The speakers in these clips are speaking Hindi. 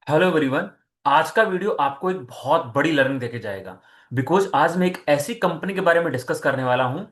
Hello everyone. आज का वीडियो आपको एक बहुत बड़ी लर्निंग देके जाएगा। बिकॉज आज मैं एक ऐसी कंपनी के बारे में डिस्कस करने वाला हूं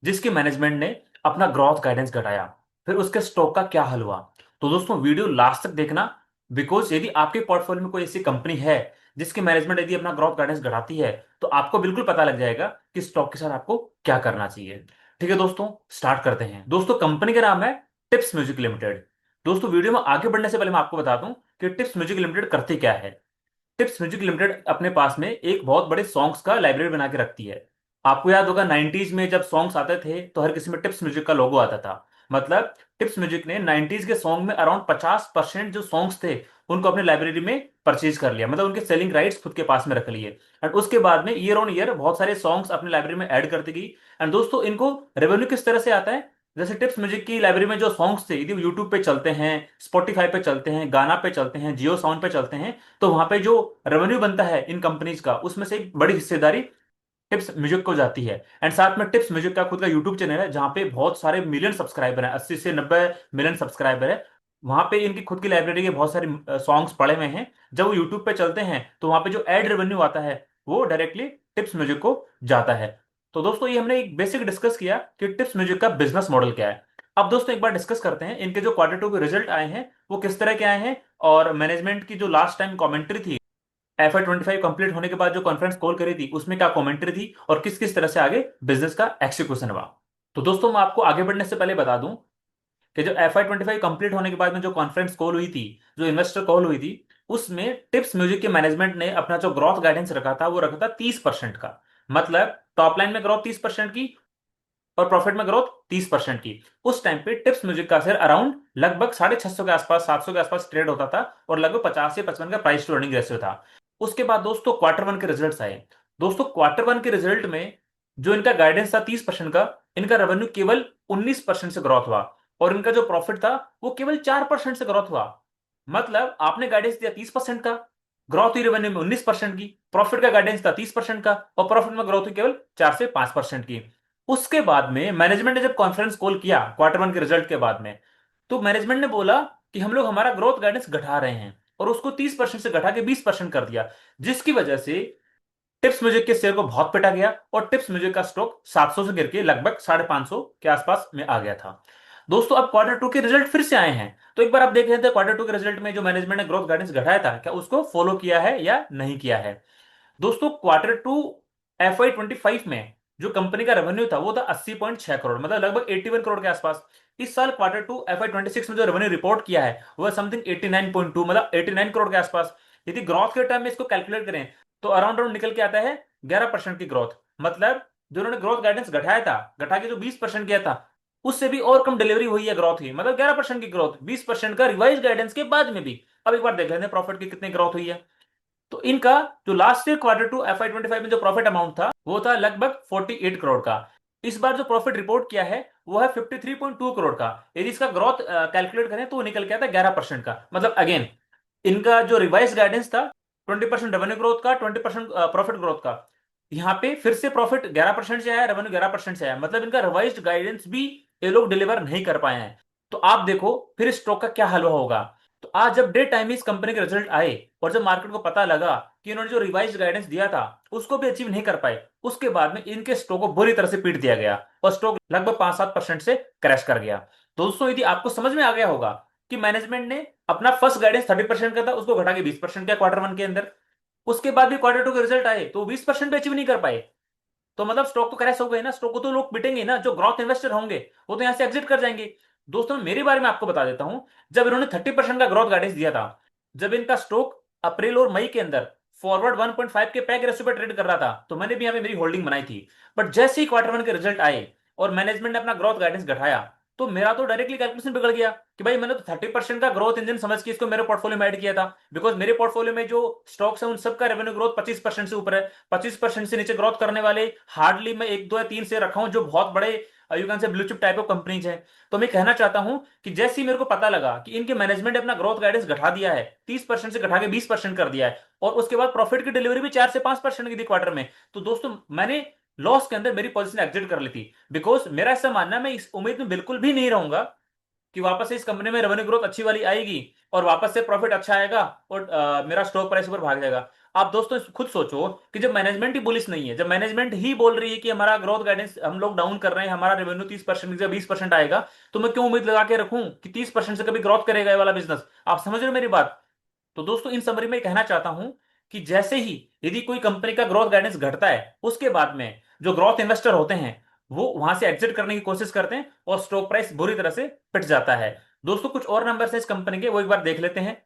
जिसकी मैनेजमेंट ने अपना ग्रोथ गाइडेंस घटाया, फिर उसके स्टॉक का क्या हल हुआ। तो दोस्तों वीडियो लास्ट तक देखना। बिकॉज यदि आपके पोर्टफोलियो में कोई ऐसी कंपनी है जिसकी मैनेजमेंट यदि अपना ग्रोथ गाइडेंस घटाती है तो आपको बिल्कुल पता लग जाएगा कि स्टॉक के साथ आपको क्या करना चाहिए। ठीक है दोस्तों, स्टार्ट करते हैं। दोस्तों कंपनी का नाम है टिप्स म्यूजिक लिमिटेड। दोस्तों वीडियो में आगे बढ़ने से पहले मैं आपको बता दूं कि टिप्स म्यूजिक लिमिटेड करती क्या है। टिप्स म्यूजिक लिमिटेड अपने पास में एक बहुत बड़े सॉन्ग्स का लाइब्रेरी बना के रखती है। आपको याद होगा 90s में जब सॉन्ग्स आते थे तो हर किसी में टिप्स म्यूजिक का लोगो आता था। मतलब टिप्स म्यूजिक ने 90s के सॉन्ग में अराउंड 50% जो सॉन्ग्स थे उनको अपने लाइब्रेरी में परचेज कर लिया, मतलब उनके सेलिंग राइट्स खुद के पास में रख लिए। एंड उसके बाद में ईयर ऑन ईयर बहुत सारे सॉन्ग्स अपने लाइब्रेरी में ऐड करती गई। एंड दोस्तों इनको रेवेन्यू किस तरह से आता है, जैसे टिप्स म्यूजिक की लाइब्रेरी में जो सॉन्ग्स थे यदि यूट्यूब पे चलते हैं, स्पॉटिफाई पे चलते हैं, गाना पे चलते हैं, जियो साउंड पे चलते हैं, तो वहां पे जो रेवेन्यू बनता है इन कंपनीज का उसमें से एक बड़ी हिस्सेदारी टिप्स म्यूजिक को जाती है। एंड साथ में टिप्स म्यूजिक का खुद का यूट्यूब चैनल है जहां पे बहुत सारे मिलियन सब्सक्राइबर हैं, 80 से 90 मिलियन सब्सक्राइबर है। वहां पे इनकी खुद की लाइब्रेरी के बहुत सारे सॉन्ग्स पड़े हुए हैं। जब वो यूट्यूब पे चलते हैं तो वहां पे जो एड रेवेन्यू आता है वो डायरेक्टली टिप्स म्यूजिक को जाता है। तो दोस्तों ये हमने एक बेसिक डिस्कस किया कि टिप्स म्यूजिक का बिजनेस मॉडल क्या है। अब दोस्तों एक बार डिस्कस करते हैं इनके जो Q2 के रिजल्ट आए हैं वो किस तरह के आए हैं, और मैनेजमेंट की जो लास्ट टाइम कमेंट्री थी FY 25 कंप्लीट होने के बाद जो कॉन्फ्रेंस कॉल करी थी उसमें क्या कमेंट्री थी और किस किस तरह से आगे बिजनेस का एक्सिक्यूशन हुआ। तो दोस्तों मैं आपको आगे बढ़ने से पहले बता दूं कि जो FY 25 कंप्लीट होने के बाद में जो कॉन्फ्रेंस कॉल हुई थी, जो इन्वेस्टर कॉल हुई थी, उसमें टिप्स म्यूजिक के मैनेजमेंट ने अपना जो ग्रोथ गाइडेंस रखा था वो रखा था 30% का। मतलब टॉप लाइन में ग्रोथ 30% की और प्रॉफिट में ग्रोथ 30% की। उस टाइम पे टिप्स म्यूजिक का शेयर अराउंड लगभग 650 के आसपास, 700 के आसपास ट्रेड होता था और लगभग 50 से 55 का प्राइस टू अर्निंग रेशियो था। उसके बाद दोस्तों Q1 के रिजल्ट्स आए। दोस्तों Q1 के रिजल्ट में जो इनका गाइडेंस था 30% का, इनका रेवेन्यू केवल 19% से ग्रोथ हुआ और इनका जो प्रॉफिट था वो केवल 4% से ग्रोथ हुआ। मतलब आपने गाइडेंस दिया 30% का, ग्रोथ हुई रेवेन्यू में 19% की, प्रॉफिट का गाइडेंस था 30% का और प्रॉफिट में ग्रोथ हुई केवल 4 से 5% की। उसके बाद में मैनेजमेंट ने जब कॉन्फ्रेंस कॉल किया Q1 के रिजल्ट के बाद में, तो मैनेजमेंट ने बोला कि हम लोग हमारा ग्रोथ गाइडेंस घटा रहे हैं और उसको 30% से घटा के 20% कर दिया, जिसकी वजह से टिप्स म्यूजिक के शेयर को बहुत पिटा गया और टिप्स म्यूजिक का स्टॉक 700 से गिर के लगभग 550 के आसपास में आ गया था। दोस्तों अब Q2 के रिजल्ट फिर से आए हैं, तो एक बार आप देख रहे थे Q2 के रिजल्ट में जो मैनेजमेंट ने ग्रोथ गाइडेंस घटाया था क्या उसको फॉलो किया है या नहीं किया है। दोस्तों Q2 FY 25 में जो कंपनी का रेवेन्यू था वो था 80.6 करोड़, मतलब लगभग 81 करोड़ के आसपास। इस साल Q2 FY 26 में जो रेवेन्यू रिपोर्ट किया है वो समथिंग 89.2, मतलब 89 करोड़ के आसपास। यदि ग्रोथ के टर्म में इसको कैलकुलेट करें तो अराउंड अराउंड निकल के आता है 11% की ग्रोथ। मतलब जो उन्होंने ग्रोथ गाइडेंस घटाया था, घटा के जो 20% किया था, उससे भी और कम डिलीवरी हुई है, ग्रोथ हुई, मतलब 11% की ग्रोथ 20% का रिवाइज गाइडेंस के बाद में भी। अब एक बार देख लेते हैं प्रॉफिट की कितनी ग्रोथ हुई है। तो इनका जो लास्ट ईयर Q2 FY 25 में जो प्रॉफिट अमाउंट था वो था लगभग 48 करोड़ का। इस बार जो प्रॉफिट रिपोर्ट किया है वो है 53.2 करोड़ का। यदि इसका ग्रोथ कैलकुलेट करें तो वो निकल के आता है 11% का। मतलब अगेन इनका जो रिवाइज गाइडेंस था 20% रेवेन्यू ग्रोथ का, 20% प्रॉफिट ग्रोथ का, यहाँ पे फिर से प्रॉफिट 11% से आया, रेवेन्यू 11% से आया, मतलब इनका रिवाइज गाइडेंस भी ये लोग डिलीवर नहीं कर पाए हैं। तो आप देखो फिर स्टॉक का क्या हाल होगा। तो आज जब डे टाइम इस कंपनी के रिजल्ट आए और जब मार्केट को पता लगा कि इन्होंने जो रिवाइज गाइडेंस दिया था उसको भी अचीव नहीं कर पाए, उसके बाद में इनके स्टॉक को बुरी तरह से पीट दिया गया और स्टॉक लगभग 5-7% से क्रैश कर गया। दोस्तों यदि आपको समझ में आ गया होगा कि मैनेजमेंट ने अपना फर्स्ट गाइडेंस 30% का था उसको घटा के 20% किया Q1 के अंदर, उसके बाद भी Q2 के रिजल्ट आए तो 20% भी अचीव नहीं कर पाए, तो मतलब स्टॉक तो क्रैश हो गए ना, स्टॉक को तो लोग पिटेंगे ना, जो ग्रोथ इन्वेस्टर होंगे वो तो यहां से एग्जिट कर जाएंगे। दोस्तों मेरे बारे में आपको बता देता हूं, जब इन्होंने 30% का ग्रोथ गाइडेंस दिया था, जब इनका स्टॉक अप्रैल और मई के अंदर फॉरवर्ड 1.5 के पैग रेशियो पर ट्रेड कर रहा था तो मैंने भी यहाँ पे मेरी होल्डिंग बनाई थी। बट जैसे ही Q1 के रिजल्ट आए और मैनेजमेंट ने अपना ग्रोथ गाइडेंस घटाया तो मेरा तो डायरेक्टली कैलकुलेशन बिगड़ गया कि भाई मैंने तो 30% का ग्रोथ इंजन समझ के इसको मेरे पोर्टफोलियो में ऐड किया था। बिकॉज मेरे पोर्टफोलियो में जो स्टॉक्स है उन सबका रेवेन्यू ग्रोथ 25% से ऊपर है। 25% से नीचे ग्रोथ करने वाले हार्डली मैं एक दो या तीन से रखा हूं जो बहुत बड़े you can say blue chip type of companies है। तो मैं कहना चाहता हूं कि जैसे ही मेरे को पता लगा कि इनके मैनेजमेंट ने अपना ग्रोथ गाइडेंस घटा दिया है, 30% से घटा के 20% कर दिया है और उसके बाद प्रॉफिट की डिलीवरी भी 4 से 5% की थी क्वार्टर में, तो दोस्तों मैंने लॉस के अंदर मेरी पोजीशन एग्जिट कर ली थी। बिकॉज मेरा ऐसा मानना है मैं इस उम्मीद में बिल्कुल भी नहीं रहूंगा कि वापस से इस कंपनी में रेवेन्यू ग्रोथ अच्छी वाली आएगी और वापस से प्रॉफिट अच्छा आएगा और मेरा स्टॉक प्राइस ऊपर भाग जाएगा। आप दोस्तों खुद सोचो कि जब मैनेजमेंट ही बुलिश नहीं है, जब मैनेजमेंट ही बोल रही है कि हमारा ग्रोथ गाइडेंस हम लोग डाउन कर रहे हैं, हमारा रेवेन्यू 30% या 20% आएगा, तो मैं क्यों उम्मीद लगा के रखूं कि 30% से कभी ग्रोथ करेगा ये वाला बिजनेस। आप समझ रहे हो मेरी बात। तो दोस्तों इन समरी में कहना चाहता हूं कि जैसे ही यदि कोई कंपनी का ग्रोथ गाइडेंस घटता है, उसके बाद में जो ग्रोथ इन्वेस्टर होते हैं वो वहां से एग्जिट करने की कोशिश करते हैं और स्टॉक प्राइस बुरी तरह से पिट जाता है। दोस्तों कुछ और नंबर है इस कंपनी के, वो एक बार देख लेते हैं।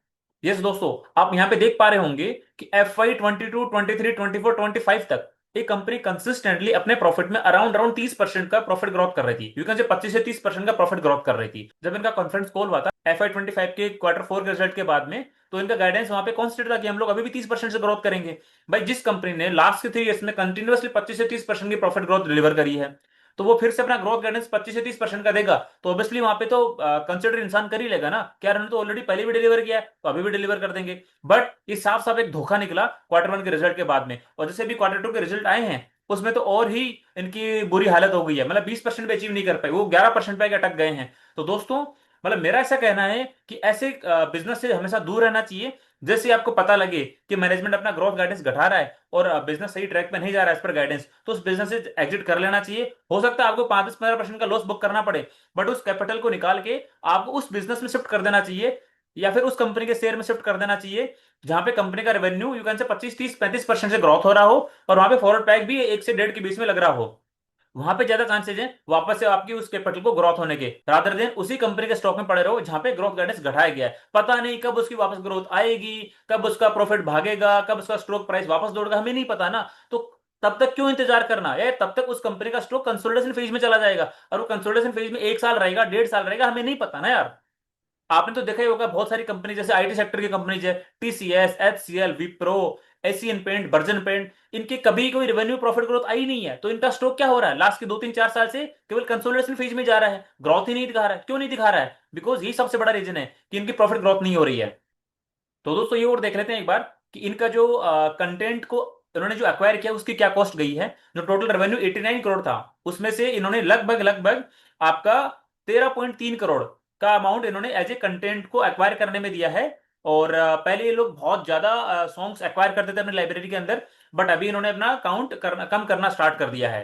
यस दोस्तों, आप यहां पे देख पा रहे होंगे कि FY 22, 23, 24, 25 तक ये कंपनी कंसिस्टेंटली अपने प्रॉफिट में अराउंड अराउंड 30% का प्रॉफिट ग्रोथ कर रही थी। यू कैन से 25 से 30% का प्रॉफिट ग्रोथ कर रही थी। जब इनका कॉन्फ्रेंस कॉल हुआ था FY 25 के Q4 के रिजल्ट के बाद में, तो इनका गाइडेंस वहां पे कॉन्स्टेंट था कि हम लोग अभी भी 30% से ग्रोथ करेंगे। भाई जिस कंपनी ने लास्ट के 3 ईयर्स में कंटिन्यूअसली 25 से 30% की प्रॉफिट ग्रोथ डिलीवर करी है, तो वो फिर से अपना ग्रोथ गाइडेंस 25 से 30% का देगा, तो ऑब्वियसली वहां पे तो कंसिडर इंसान कर ही लेगा ना, क्या उन्होंने तो ऑलरेडी पहले भी डिलीवर किया है तो अभी भी डिलीवर कर देंगे। बट ये साफ साफ एक धोखा निकला Q1 के रिजल्ट के बाद में, और जैसे भी Q2 के रिजल्ट आए हैं उसमें तो और ही इनकी बुरी हालत हो गई है। मतलब 20% भी अचीव नहीं कर पाए, वो 11% पे अटक गए हैं। तो दोस्तों मतलब मेरा ऐसा कहना है कि ऐसे बिजनेस से हमेशा दूर रहना चाहिए। जैसे आपको पता लगे कि मैनेजमेंट अपना ग्रोथ गाइडेंस घटा रहा है और बिजनेस सही ट्रैक पे नहीं जा रहा है एज पर गाइडेंस, तो उस बिजनेस से एग्जिट कर लेना चाहिए। हो सकता है आपको 5-15% का लॉस बुक करना पड़े, बट उस कैपिटल को निकाल के आपको उस बिजनेस में शिफ्ट कर देना चाहिए, या फिर उस कंपनी के शेयर में शिफ्ट कर देना चाहिए जहां पे कंपनी का रेवेन्यू यू कैन से 25, 30, 35% से ग्रोथ हो रहा हो और वहां पे फॉरवर्ड पैक भी 1 से 1.5 के बीच में लग रहा हो। वहां पे ज्यादा चांसेज है वापस से आपकी उस कैपिटल को ग्रोथ होने के, रादर देन उसी कंपनी के स्टॉक में पड़े रहो जहां पे ग्रोथ गाइडेंस घटाया गया है। पता नहीं कब उसकी वापस ग्रोथ आएगी, कब उसका प्रॉफिट भागेगा, कब उसका स्टॉक प्राइस वापस दौड़ेगा, हमें नहीं पता ना। तो तब तक क्यों इंतजार करना है, तब तक उस कंपनी का स्टॉक कंसोलिडेशन फेज में चला जाएगा, और वो कंसोलिडेशन फेज में 1 साल रहेगा, 1.5 साल रहेगा, हमें नहीं पता ना यार। आपने तो देखा ही होगा बहुत सारी कंपनी जैसे आईटी सेक्टर की कंपनीज है, TCS, HCL, Wipro, Asian Paint, Berger paint, इनके कभी कोई रेवेन्यू प्रॉफिट ग्रोथ आई नहीं है, तो इनका स्टॉक क्या हो रहा है लास्ट के 2-3-4 साल से केवल कंसोलिडेशन फेज में जा रहा है, ग्रोथ ही नहीं दिखा रहा है। क्यों नहीं दिखा रहा है? बिकॉज यही सबसे बड़ा रीजन है कि इनकी प्रॉफिट ग्रोथ नहीं हो रही है। तो दोस्तों ये और देख लेते हैं एक बार कि इनका जो कंटेंट को इन्होंने जो एक्वायर किया उसकी क्या कॉस्ट गई है। जो टोटल रेवेन्यू 89 करोड़ था, उसमें से इन्होंने लगभग लगभग आपका 13.3 करोड़ का अमाउंट इन्होंने एज ए कंटेंट को एक्वायर करने में दिया है। और पहले ये लोग बहुत ज्यादा सॉन्ग्स एक्वायर करते थे अपनी लाइब्रेरी के अंदर, बट अभी इन्होंने अपना काउंट करना कम करना स्टार्ट कर दिया है।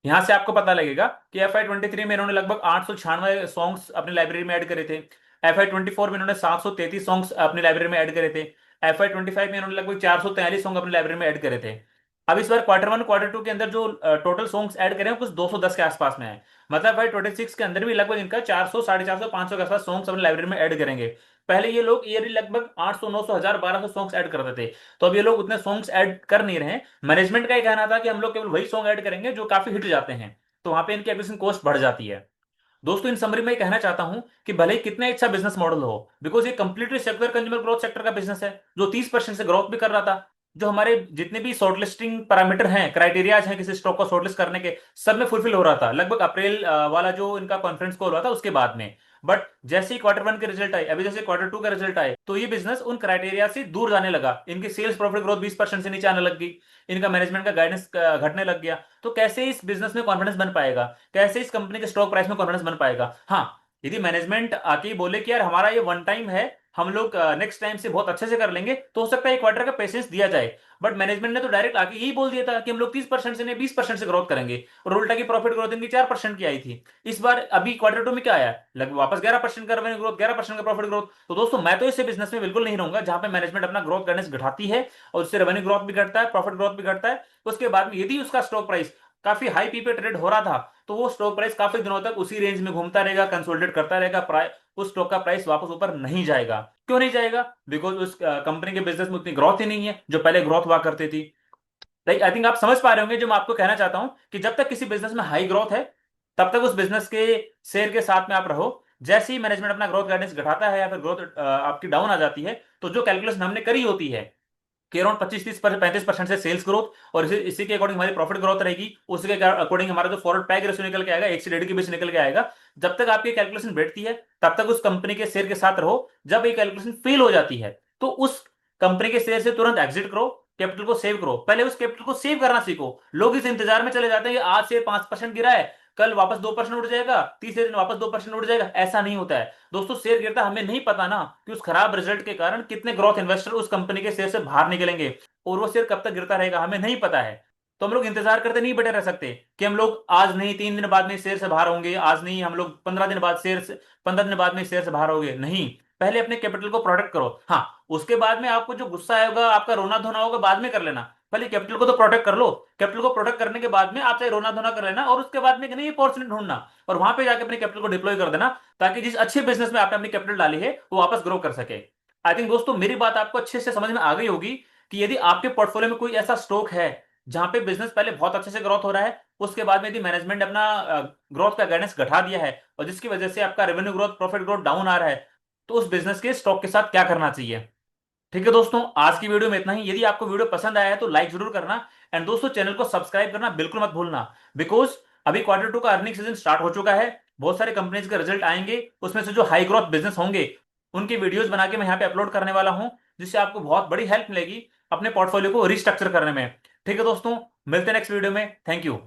यहां से आपको पता लगेगा कि FY 23 में इन्होंने लगभग 896 सॉन्ग्स अपनी लाइब्रेरी में ऐड करे थे। FY 24 में इन्होंने 733 सॉन्ग्स अपनी लाइब्रेरी में ऐड करे थे। FY 25 में इन्होंने लगभग 443 सॉन्ग अपनी लाइब्रेरी में ऐड करे थे। अब इस बार Q1 Q2 के अंदर जो टोटल सॉन्ग्स ऐड करे हैं कुछ 210 के आसपास में है। मतलब FY 26 के अंदर भी लगभग इनका 400, 450, 500 के आसपास सॉन्ग्स अपनी लाइब्रेरी में ऐड करेंगे। पहले ये लोग ईयरली लगभग 800, 900, 1000, 1200 सॉन्ग्स ऐड करते थे, तो अब ये लोग उतने सॉन्ग्स ऐड कर नहीं रहे हैं। मैनेजमेंट का ये कहना था कि हम लोग केवल वही सॉन्ग ऐड करेंगे जो काफी हिट जाते हैं, तो वहां पे इनकी एक्विजिशन कॉस्ट बढ़ जाती है। दोस्तों इन समरी में कहना चाहता हूं कि भले ही कितना अच्छा बिजनेस मॉडल हो, बिकॉज ये completely secular consumer growth sector का बिजनेस है जो 30% से ग्रोथ भी कर रहा था। जो हमारे जितने भी शॉर्टलिस्टिंग पैरामीटर हैं, क्राइटेरियाज हैं किसी स्टॉक को शॉर्टलिस्ट करने के, सब में फुलफिल हो रहा था लगभग अप्रैल वाला जो इनका कॉन्फ्रेंस कॉल हुआ था उसके बाद में। बट जैसे ही Q1 के रिजल्ट आए, अभी जैसे Q2 का रिजल्ट आए, तो ये बिजनेस उन क्राइटेरिया से दूर जाने लगा। इनकी सेल्स प्रॉफिट ग्रोथ 20% से नीचे आने लग गई, इनका मैनेजमेंट का गाइडेंस घटने लग गया। तो कैसे इस बिजनेस में कॉन्फिडेंस बन पाएगा, कैसे इस कंपनी के स्टॉक प्राइस में कॉन्फिडेंस बन पाएगा? हाँ, यदि मैनेजमेंट आके ही बोले कि यार हमारा ये वन टाइम है, हम लोग नेक्स्ट टाइम से बहुत अच्छे से कर लेंगे, तो हो सकता है एक क्वार्टर का पेशेंस दिया जाए। बट मैनेजमेंट ने तो डायरेक्ट आके यही बोल दिया था कि हम लोग 30% से नहीं 20% से ग्रोथ करेंगे, और उल्टा की प्रॉफिट ग्रोथ इनकी 4% की आई थी। इस बार अभी Q2 में क्या आया, लगभग वापस 11% का रेवेन्यू ग्रोथ, 11% का प्रॉफिट ग्रोथ। तो दोस्तों मैं तो इस बिजनेस में बिल्कुल नहीं रहूंगा जहां पे मैनेजमेंट अपना ग्रोथ गाइडेंस घटाती है और उससे रेवेन्यू ग्रोथ भी घटता है, प्रॉफिट ग्रोथ भी घटता है। उसके बाद में यदि उसका स्टॉक प्राइस काफी हाई पी पे ट्रेड हो रहा था, तो वो स्टॉक प्राइस काफी दिनों तक उसी रेंज में घूमता रहेगा, कंसोलिडेट करता रहेगा, उस स्टॉक का प्राइस वापस ऊपर नहीं जाएगा। क्यों नहीं जाएगा? बिकॉज उस कंपनी के बिजनेस में उतनी ग्रोथ ही नहीं है जो पहले ग्रोथ हुआ करती थी। लाइक आई थिंक आप समझ पा रहे होंगे जो मैं आपको कहना चाहता हूं कि जब तक किसी बिजनेस में हाई ग्रोथ है, तब तक उस बिजनेस के शेयर के साथ में आप रहो। जैसे ही मैनेजमेंट अपना ग्रोथ गाइडेंस घटाता है या फिर ग्रोथ आपकी डाउन आ जाती है, तो जो कैलकुलेशन हमने करी होती है कि अराउंड 25, 30, 35% से सेल्स ग्रोथ और इसी के अकॉर्डिंग हमारी प्रॉफिट ग्रोथ रहेगी, उसी के अकॉर्डिंग हमारा जो फॉरवर्ड पैक रेशियो निकल के आएगा 1 से 1.5 के बीच निकल के आएगा। जब तक आपकी कैलकुलेशन बैठती है तब तक उस कंपनी के शेयर के साथ रहो। जब ये कैलकुलेशन फेल हो जाती है तो उस कंपनी के शेयर से तुरंत एग्जिट करो, कैपिटल को सेव करो। पहले उस कैपिटल को सेव करना सीखो। लोग इस इंतजार में चले जाते हैं कि आज से 5% गिरा है, कल वापस 2% उठ जाएगा, तीसरे दिन वापस 2% उठ जाएगा, ऐसा नहीं होता है दोस्तों। शेयर गिरता, हमें नहीं पता ना कि उस खराब रिजल्ट के कारण कितने ग्रोथ इन्वेस्टर उस कंपनी के शेयर से बाहर निकलेंगे, और वो शेयर कब तक गिरता रहेगा हमें नहीं पता है। तो हम लोग इंतजार करते नहीं बैठे रह सकते कि हम लोग आज नहीं 3 दिन बाद में शेयर से बाहर होंगे, आज नहीं हम लोग 15 दिन बाद शेयर से, 15 दिन बाद में शेयर से बाहर होंगे, नहीं। पहले अपने कैपिटल को प्रोटेक्ट करो। हाँ, उसके बाद में आपको जो गुस्सा आएगा, आपका रोना धोना होगा, बाद में कर लेना। पहले कैपिटल को तो प्रोटेक्ट कर लो। कैपिटल को प्रोटेक्ट करने के बाद में आप चाहे रोना धोना कर लेना, और उसके बाद में एक नई अपॉर्चुनिटी ढूंढना और वहां पे जाके अपने कैपिटल को डिप्लॉय कर देना, ताकि जिस अच्छे बिजनेस में आपने अपनी कैपिटल डाली है वो वापस ग्रो कर सके। आई थिंक दोस्तों मेरी बात आपको अच्छे से समझ में आ गई होगी कि यदि आपके पोर्टफोलियो में कोई ऐसा स्टॉक है जहां पे बिजनेस पहले बहुत अच्छे से ग्रोथ हो रहा है, उसके बाद में यदि मैनेजमेंट अपना ग्रोथ का गाइडेंस घटा दिया है, और जिसकी वजह से आपका revenue growth, profit growth down आ रहा है, तो उस बिजनेस के स्टॉक के साथ क्या करना चाहिए। ठीक है दोस्तों, आज की वीडियो में इतना ही। यदि आपको वीडियो पसंद आया है तो लाइक जरूर करना, एंड दोस्तों चैनल को सब्सक्राइब करना बिल्कुल मत भूलना। बिकॉज अभी Q2 का अर्निंग सीजन स्टार्ट हो चुका है, बहुत सारे कंपनीज के रिजल्ट आएंगे, उसमें से जो हाई ग्रोथ बिजनेस होंगे उनकी वीडियोस बना के मैं यहाँ पे अपलोड करने वाला हूँ, जिससे आपको बहुत बड़ी हेल्प मिलेगी अपने पोर्टफोलियो को रिस्ट्रक्चर करने में। ठीक है दोस्तों, मिलते हैं नेक्स्ट वीडियो में। Thank you.